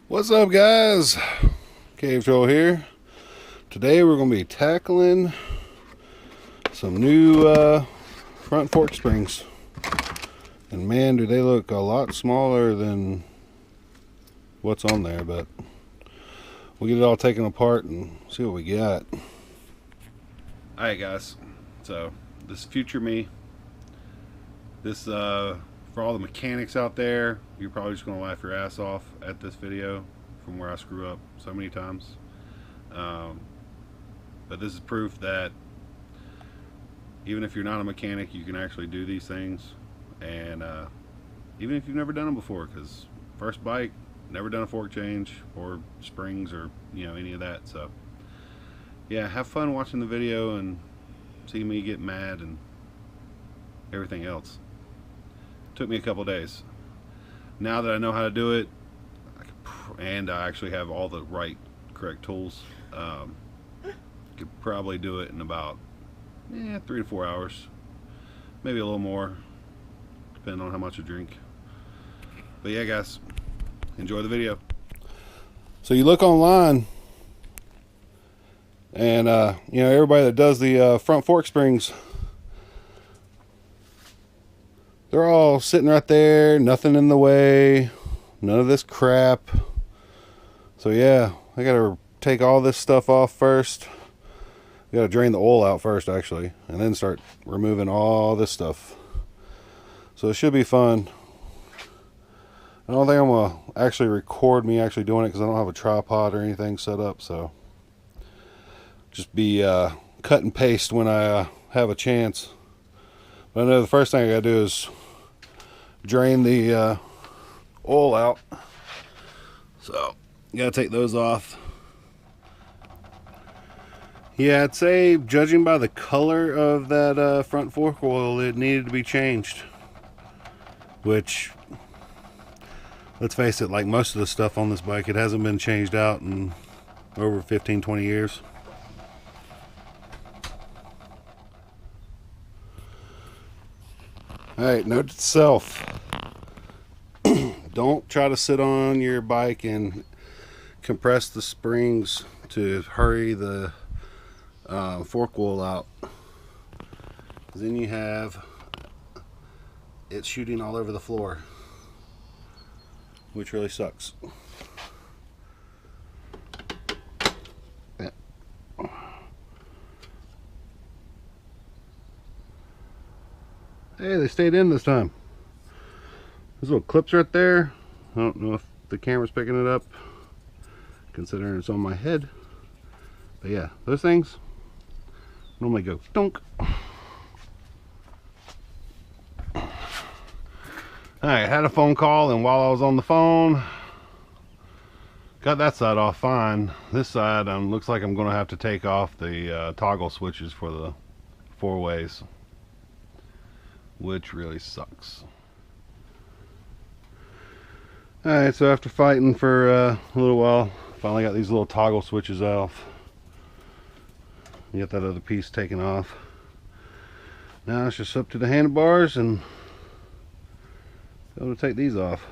What's up, guys? Cave Joel here. Today we're going to be tackling some new front fork springs, and man, do they look a lot smaller than what's on there, but we'll get it all taken apart and see what we got. Alright guys, so this future me, this for all the mechanics out there, you're probably just going to laugh your ass off at this video from where I screw up so many times. But this is proof that even if you're not a mechanic, you can actually do these things. And even if you've never done them before, because first bike, never done a fork change or springs or any of that. So yeah, have fun watching the video and see me get mad and everything else. Took me a couple days. Now that I know how to do it, and I actually have all the correct tools, could probably do it in about 3 to 4 hours, maybe a little more, depending on how much I drink. But yeah, guys, enjoy the video. So you look online, and everybody that does the front fork springs, they're all sitting right there, nothing in the way, none of this crap. So yeah, I gotta take all this stuff off first. I gotta drain the oil out first, actually, and then start removing all this stuff. So it should be fun. I don't think I'm gonna actually record me actually doing it because I don't have a tripod or anything set up. So just be cut and paste when I have a chance. But I know the first thing I gotta do is drain the oil out. So you gotta take those off. Yeah, I'd say, judging by the color of that front fork oil, it needed to be changed. Which, let's face it, like most of the stuff on this bike, it hasn't been changed out in over 15-20 years. Alright, note to self. Don't try to sit on your bike and compress the springs to hurry the fork oil out. Then you have it shooting all over the floor, which really sucks. Hey, they stayed in this time. Those little clips right there, I don't know if the camera's picking it up considering it's on my head, but yeah, those things normally go dunk. Alright, had a phone call, and while I was on the phone, got that side off fine. This side looks like I'm going to have to take off the toggle switches for the 4-ways, which really sucks. Alright, so after fighting for a little while, finally got these little toggle switches off. Get that other piece taken off. Now it's just up to the handlebars and be able to take these off.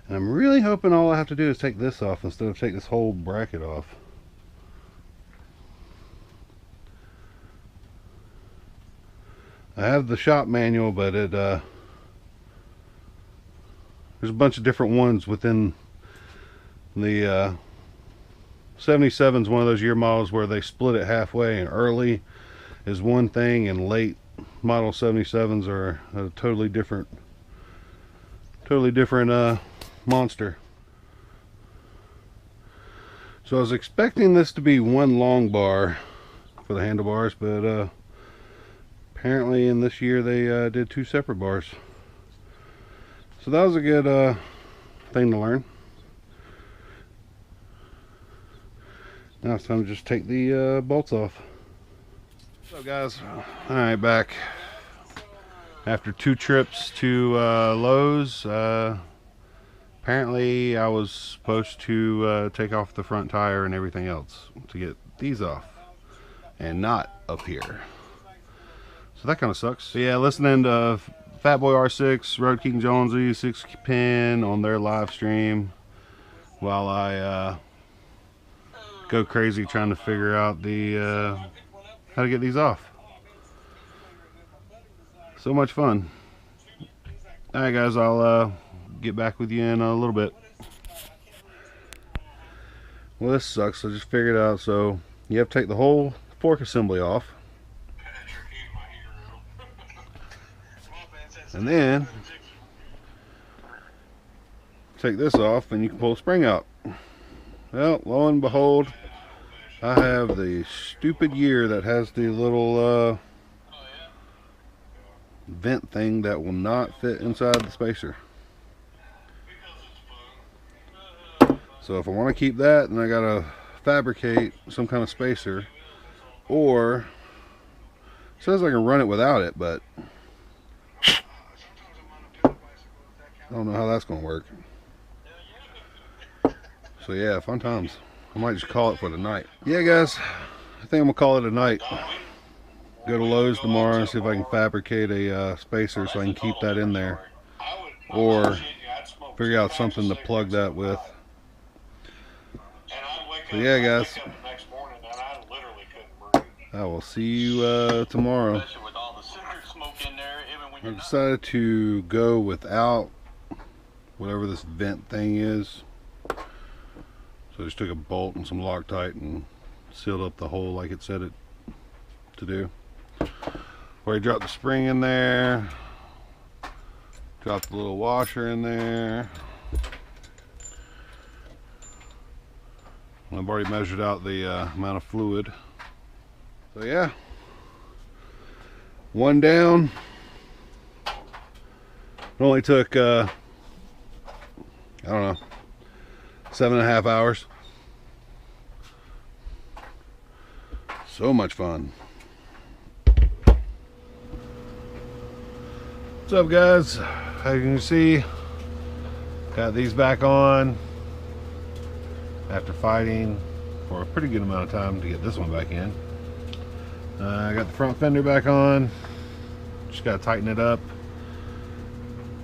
And I'm really hoping all I have to do is take this off instead of take this whole bracket off. I have the shop manual, but there's a bunch of different ones within the 77's one of those year models where they split it halfway, and early is one thing and late model 77's are a totally different monster. So I was expecting this to be one long bar for the handlebars, but apparently in this year they did 2 separate bars. So that was a good thing to learn. Now it's time to just take the bolts off. So guys, alright, back after 2 trips to Lowe's. Apparently I was supposed to take off the front tire and everything else to get these off, and not up here. So that kind of sucks. So yeah, listening to Fatboy R6, Road King Jonesy, 6 pin on their live stream while I go crazy trying to figure out the how to get these off. So much fun. Alright guys, I'll get back with you in a little bit. Well, this sucks. I just figured out. So you have to take the whole fork assembly off, and then take this off and you can pull the spring out. Well, lo and behold, I have the stupid gear that has the little vent thing that will not fit inside the spacer. So if I want to keep that, then I gotta fabricate some kind of spacer, or it says I can run it without it, but I don't know how that's gonna work. So yeah, fun times. I might just call it for the night. Yeah guys, I think I'm gonna call it a night. Go to Lowe's tomorrow and see if I can fabricate a spacer so I can keep that in there, or figure out something to plug that with. So yeah guys, I will see you tomorrow. I decided to go without whatever this vent thing is. So I just took a bolt and some Loctite and sealed up the hole like it said it to do. Where I dropped the spring in there, dropped the little washer in there. I've already measured out the amount of fluid. So yeah, one down. It only took I don't know, 7.5 hours. So much fun. What's up guys? As you can see, got these back on after fighting for a pretty good amount of time to get this one back in. I got the front fender back on, just got to tighten it up,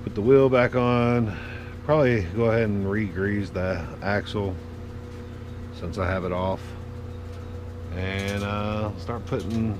put the wheel back on, probably go ahead and re-grease the axle since I have it off, and start putting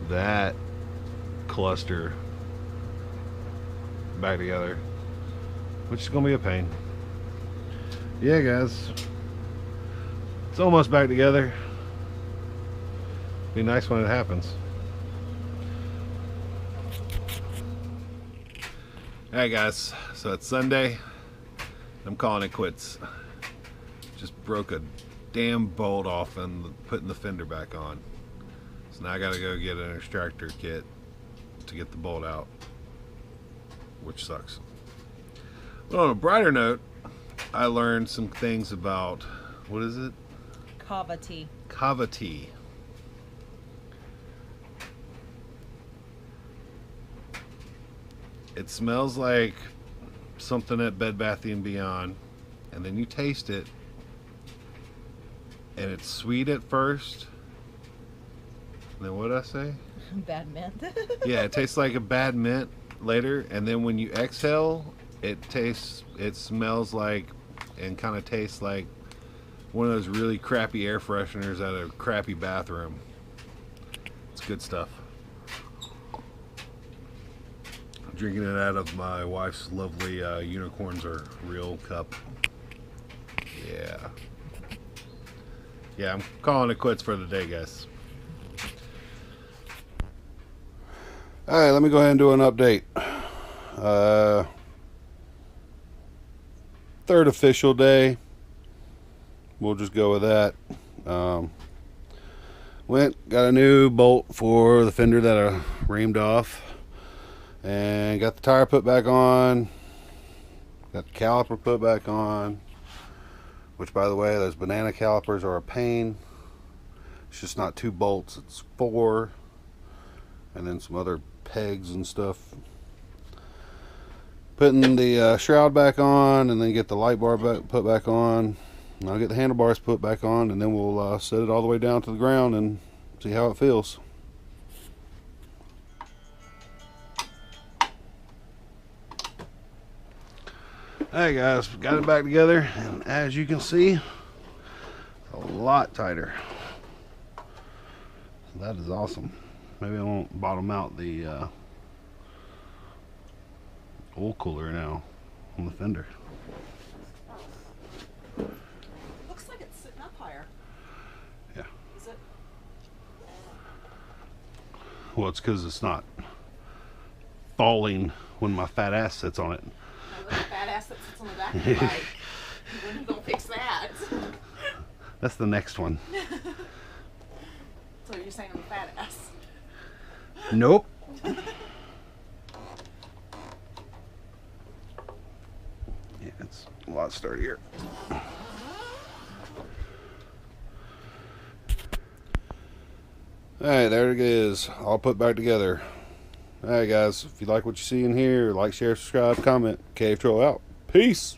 that cluster back together, which is gonna be a pain. Yeah guys, it's almost back together. Be nice when it happens. Alright guys, so it's Sunday. I'm calling it quits. Just broke a damn bolt off and putting the fender back on. So now I gotta go get an extractor kit to get the bolt out, which sucks. But on a brighter note, I learned some things about, what is it? Cavity. Cavity. It smells like something at Bed Bath & Beyond, and then you taste it, and it's sweet at first. And then what did I say? Bad mint. Yeah, it tastes like a bad mint later, and then when you exhale, it smells like and kind of tastes like one of those really crappy air fresheners at a crappy bathroom. It's good stuff. I'm drinking it out of my wife's lovely Unicorns Are Real cup. Yeah, I'm calling it quits for the day, guys. Alright, let me go ahead and do an update. Third official day. We'll just go with that. Got a new bolt for the fender that I reamed off, and got the tire put back on, got the caliper put back on, which, by the way, those banana calipers are a pain. It's just not 2 bolts, it's 4, and then some other pegs and stuff. Putting the shroud back on, and then get the light bar put back on. And I'll get the handlebars put back on, and then we'll set it all the way down to the ground and see how it feels. Hey guys, got it back together, and as you can see, a lot tighter. That is awesome. Maybe I won't bottom out the oil cooler now on the fender. Looks like it's sitting up higher. Yeah. Is it? Well, it's because it's not falling when my fat ass sits on it. My little fat ass that sits on the back of the bike. When are you gonna fix that? That's the next one. So you're saying I'm a fat ass? Nope. Yeah, it's a lot sturdier. Alright, there it is. All put back together. Alright guys, if you like what you see in here, like, share, subscribe, comment. Cave Troll out. Peace!